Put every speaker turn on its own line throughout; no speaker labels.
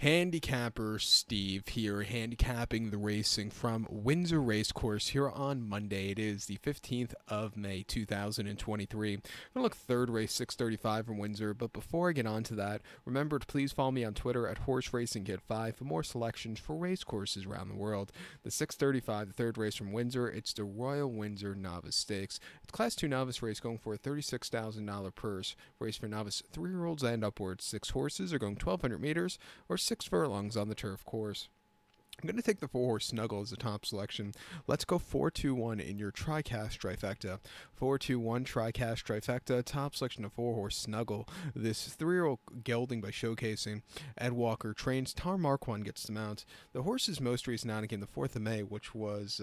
Handicapper Steve here, handicapping the racing from Windsor Racecourse here on Monday. It is the 15th of May, 2023. I'm going to look third race 635 from Windsor, but before I get on to that, remember to please follow me on Twitter at HorseRacingKid5 for more selections for race courses around the world. The 635, the third race from Windsor, it's the Royal Windsor Novice Stakes. It's Class 2 novice race going for a $36,000 purse. Race for novice 3-year-olds and upwards. 6 horses are going 1,200 meters or 6 furlongs on the turf course. I'm going to take the 4-horse Snuggle as the top selection. Let's go 4-2-1 in your TriCast trifecta. 4-2-1 TriCast trifecta, top selection of 4-horse Snuggle. This 3-year-old gelding by Showcasing. Ed Walker trains. Tar Marquand gets the mount. The horse's most recent outing came the 4th of May, which was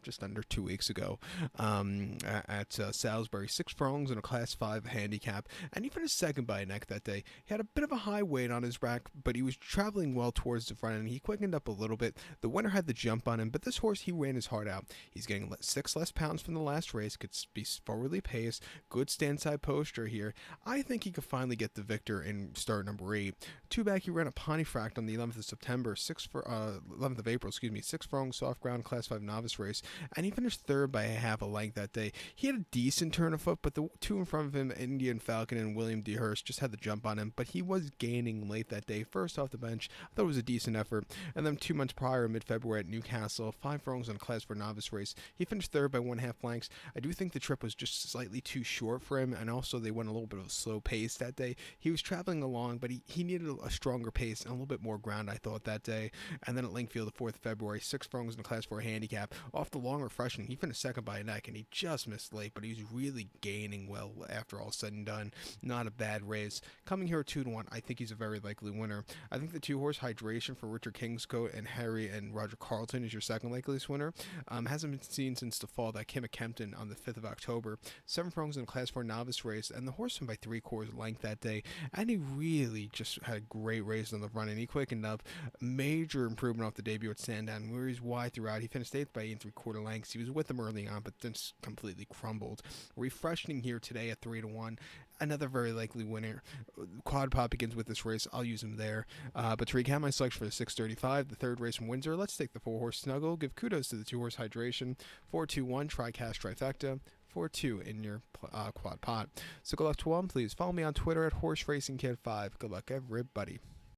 just under 2 weeks ago at Salisbury. 6 furlongs in a Class 5 handicap, and he finished second by a neck that day. He had a bit of a high weight on his back, but he was traveling well towards the front, and he quickened up a little bit. The winner had the jump on him, but this horse, he ran his heart out. He's getting 6 less pounds from the last race, could be forwardly paced, good stand-side posture here. I think he could finally get the victor in start number 8. Two back, he ran a Pontefract on the 11th of September, 11th of April, 6 furlong soft ground Class 5 novice race, and he finished third by a half a length that day. He had a decent turn of foot, but the two in front of him, Indian Falcon and William D. Hurst, just had the jump on him, but he was gaining late that day. First off the bench, I thought it was a decent effort, and then 2 months prior, mid-February at Newcastle, 5 furlongs on a Class 4 novice race. He finished third by 1/2 lengths. I do think the trip was just slightly too short for him, and also they went a little bit of a slow pace that day. He was traveling along, but he needed a stronger pace and a little bit more ground, I thought, that day. And then at Linkfield, the 4th of February, 6 furlongs in a Class 4 handicap. Off the long refreshing, he finished second by a neck, and he just missed late, but he was really gaining well after all said and done. Not a bad race. Coming here at 2-1, I think he's a very likely winner. I think the 2-horse Hydration for Richard Kingscote and Harry and Roger Carlton is your second likeliest winner. Hasn't been seen since the fall that Kim at Kempton on the 5th of October. 7 furlongs in a Class 4 novice race, and the horse won by 3/4 length that day, and he really just had a great race on the run, and he quickened up. Major improvement off the debut at Sandown, where he's wide throughout. He finished 8th by 8 3/4 lengths. He was with them early on, but then completely crumbled. Refreshing here today at 3-1. Another very likely winner. Quad Pot begins with this race. I'll use him there. But to recap my selection for the 635, the third race from Windsor, let's take the 4-horse Snuggle. Give kudos to the 2-horse Hydration. 4-2-1 TriCast trifecta. 4-2 in your Quad Pot. So good luck to all. Please follow me on Twitter at HorseRacingKid5. Good luck, everybody.